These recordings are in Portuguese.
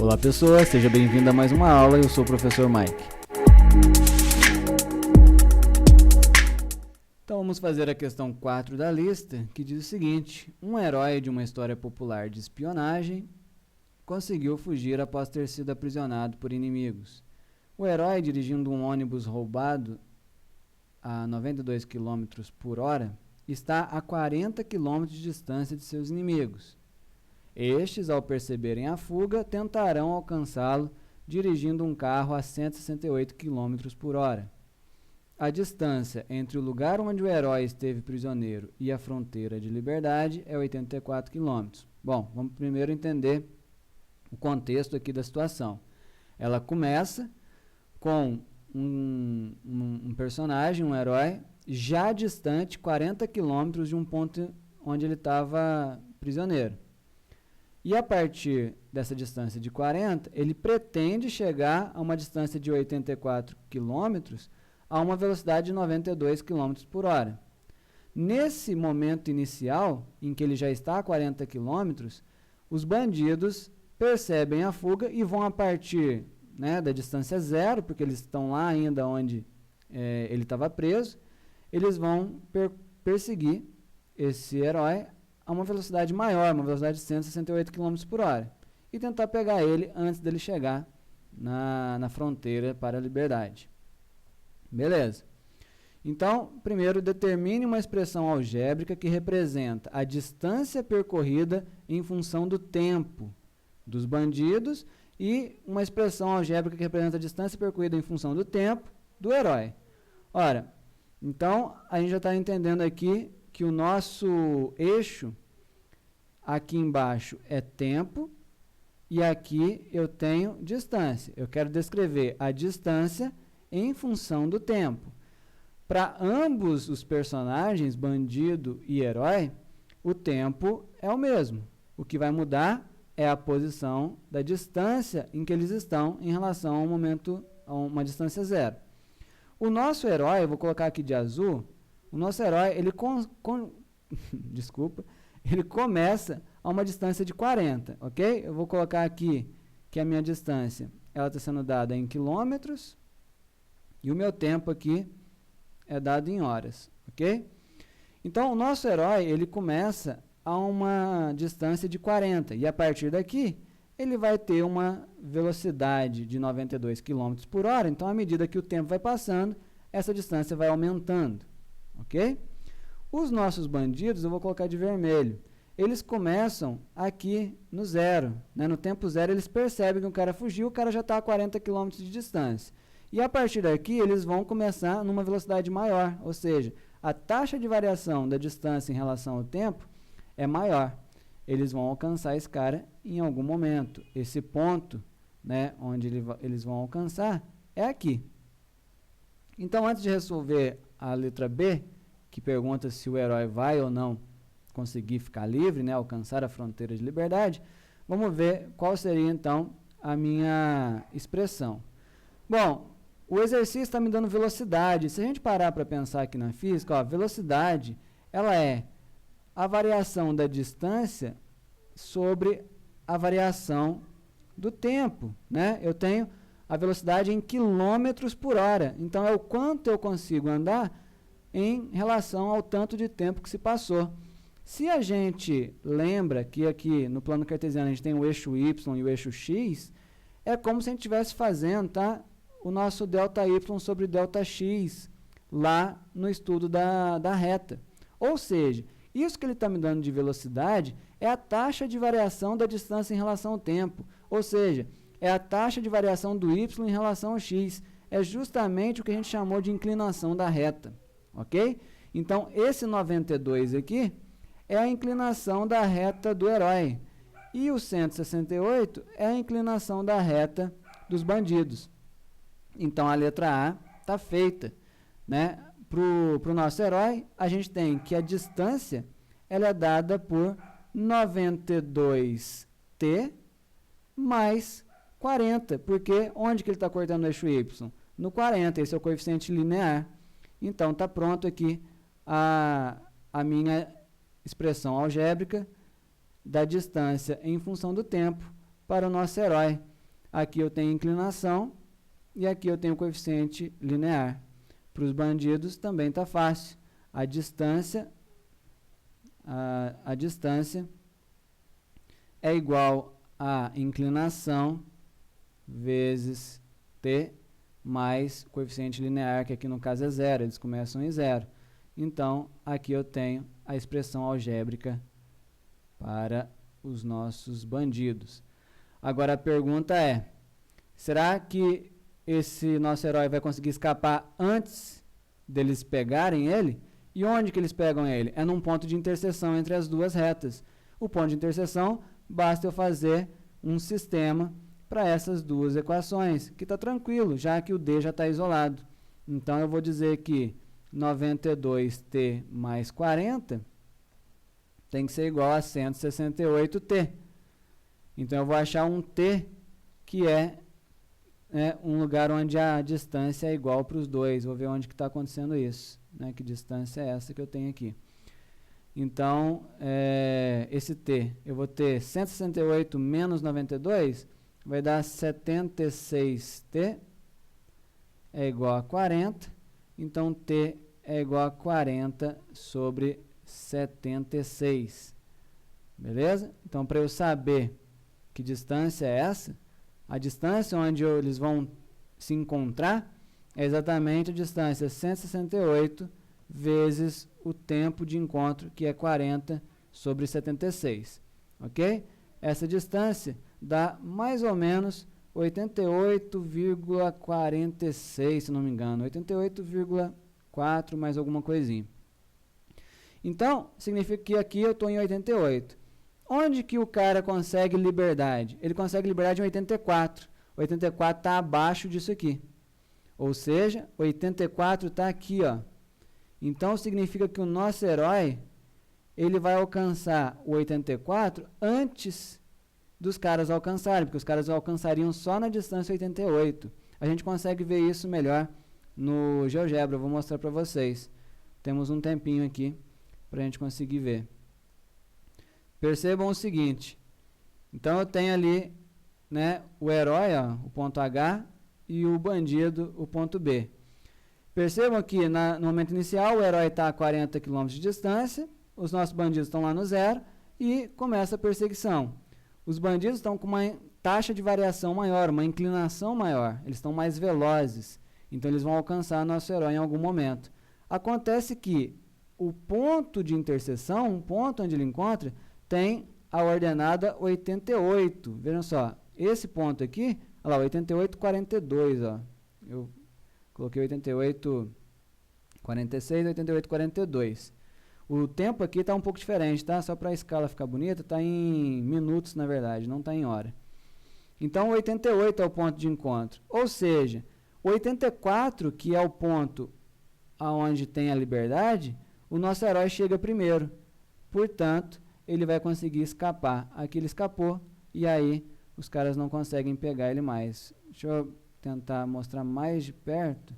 Olá pessoas, seja bem-vindo a mais uma aula, eu sou o professor Mike. Então vamos fazer a questão 4 da lista, que diz o seguinte: um herói de uma história popular de espionagem conseguiu fugir após ter sido aprisionado por inimigos. O herói, dirigindo um ônibus roubado a 92 km por hora, está a 40 km de distância de seus inimigos. Estes, ao perceberem a fuga, tentarão alcançá-lo dirigindo um carro a 168 km por hora. A distância entre o lugar onde o herói esteve prisioneiro e a fronteira de liberdade é 84 km. Bom, vamos primeiro entender o contexto aqui da situação. Ela começa com um personagem, um herói, já distante 40 km de um ponto onde ele estava prisioneiro. E a partir dessa distância de 40, ele pretende chegar a uma distância de 84 km a uma velocidade de 92 km por hora. Nesse momento inicial, em que ele já está a 40 km, os bandidos percebem a fuga e vão a partir, da distância zero, porque eles estão lá ainda onde ele estava preso, eles vão perseguir esse herói a uma velocidade maior, uma velocidade de 168 km por hora, e tentar pegar ele antes dele chegar na fronteira para a liberdade. Beleza. Então, primeiro, determine uma expressão algébrica que representa a distância percorrida em função do tempo dos bandidos e uma expressão algébrica que representa a distância percorrida em função do tempo do herói. Ora, então, a gente já está entendendo aqui que o nosso eixo aqui embaixo é tempo e aqui eu tenho distância. Eu quero descrever a distância em função do tempo. Para ambos os personagens, bandido e herói, o tempo é o mesmo. O que vai mudar é a posição da distância em que eles estão em relação ao momento, a uma distância zero. O nosso herói, eu vou colocar aqui de azul, o nosso herói, ele ele começa a uma distância de 40, ok? Eu vou colocar aqui que a minha distância ela está sendo dada em quilômetros e o meu tempo aqui é dado em horas, ok? Então, o nosso herói, ele começa a uma distância de 40 e a partir daqui ele vai ter uma velocidade de 92 km por hora, então à medida que o tempo vai passando, essa distância vai aumentando. Ok? Os nossos bandidos, eu vou colocar de vermelho, eles começam aqui no zero. No tempo zero, eles percebem que o cara fugiu, o cara já está a 40 km de distância. E a partir daqui, eles vão começar numa velocidade maior, ou seja, a taxa de variação da distância em relação ao tempo é maior. Eles vão alcançar esse cara em algum momento. Esse ponto, onde eles vão alcançar, é aqui. Então, antes de resolver a letra B, que pergunta se o herói vai ou não conseguir ficar livre, alcançar a fronteira de liberdade, vamos ver qual seria, então, a minha expressão. Bom, o exercício está me dando velocidade. Se a gente parar para pensar aqui na física, velocidade, ela é a variação da distância sobre a variação do tempo, Eu tenho a velocidade em quilômetros por hora. Então, é o quanto eu consigo andar em relação ao tanto de tempo que se passou. Se a gente lembra que aqui no plano cartesiano a gente tem o eixo y e o eixo x, é como se a gente estivesse fazendo o nosso ΔY sobre ΔX lá no estudo da reta. Ou seja, isso que ele está me dando de velocidade é a taxa de variação da distância em relação ao tempo. Ou seja, é a taxa de variação do y em relação ao x. É justamente o que a gente chamou de inclinação da reta. Ok? Então, esse 92 aqui é a inclinação da reta do herói. E o 168 é a inclinação da reta dos bandidos. Então, a letra A está feita. Para o nosso herói, a gente tem que a distância ela é dada por 92t mais 40, porque onde que ele está cortando o eixo y? No 40, esse é o coeficiente linear. Então, está pronto aqui a minha expressão algébrica da distância em função do tempo para o nosso herói. Aqui eu tenho inclinação e aqui eu tenho coeficiente linear. Para os bandidos também está fácil. A distância é igual a inclinação vezes t mais coeficiente linear, que aqui no caso é zero, eles começam em zero. Então, aqui eu tenho a expressão algébrica para os nossos bandidos. Agora a pergunta é, será que esse nosso herói vai conseguir escapar antes deles pegarem ele? E onde que eles pegam ele? É num ponto de interseção entre as duas retas. O ponto de interseção, basta eu fazer um sistema para essas duas equações, que está tranquilo, já que o D já está isolado. Então, eu vou dizer que 92t mais 40 tem que ser igual a 168t. Então, eu vou achar um t que é um lugar onde a distância é igual para os dois. Vou ver onde que está acontecendo isso. Que distância é essa que eu tenho aqui. Então, esse t, eu vou ter 168 menos 92, vai dar 76t é igual a 40. Então, t é igual a 40 sobre 76. Beleza? Então, para eu saber que distância é essa, a distância onde eles vão se encontrar é exatamente a distância 168 vezes o tempo de encontro, que é 40 sobre 76. Ok? Essa distância dá mais ou menos 88,46, se não me engano. 88,4 mais alguma coisinha. Então, significa que aqui eu estou em 88. Onde que o cara consegue liberdade? Ele consegue liberdade em 84. 84 está abaixo disso aqui. Ou seja, 84 está aqui, ó. Então, significa que o nosso herói, ele vai alcançar o 84 antes dos caras alcançarem, porque os caras alcançariam só na distância 88. A gente consegue ver isso melhor no GeoGebra, eu vou mostrar para vocês. Temos um tempinho aqui para a gente conseguir ver. Percebam o seguinte, então eu tenho ali, o herói, ó, o ponto H, e o bandido, o ponto B. Percebam que no momento inicial o herói está a 40 km de distância, os nossos bandidos estão lá no zero e começa a perseguição. Os bandidos estão com uma taxa de variação maior, uma inclinação maior, eles estão mais velozes, então eles vão alcançar nosso herói em algum momento. Acontece que o ponto de interseção, um ponto onde ele encontra, tem a ordenada 88. Vejam só, esse ponto aqui, olha lá, 88,42, ó. Eu coloquei 88,46, 88,42. O tempo aqui está um pouco diferente, tá? Só para a escala ficar bonita, está em minutos, na verdade, não está em hora. Então, 88 é o ponto de encontro. Ou seja, 84, que é o ponto aonde tem a liberdade, o nosso herói chega primeiro. Portanto, ele vai conseguir escapar. Aqui ele escapou e aí os caras não conseguem pegar ele mais. Deixa eu tentar mostrar mais de perto,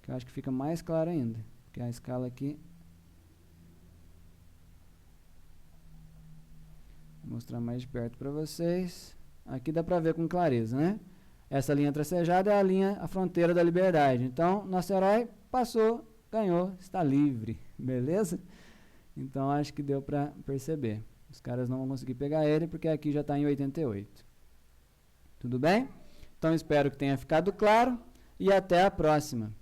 que eu acho que fica mais claro ainda. Porque a escala aqui... Vou mostrar mais de perto para vocês. Aqui dá para ver com clareza, né? Essa linha tracejada é a fronteira da liberdade. Então, nosso herói passou, ganhou, está livre. Beleza? Então, acho que deu para perceber. Os caras não vão conseguir pegar ele, porque aqui já está em 88. Tudo bem? Então, espero que tenha ficado claro e até a próxima.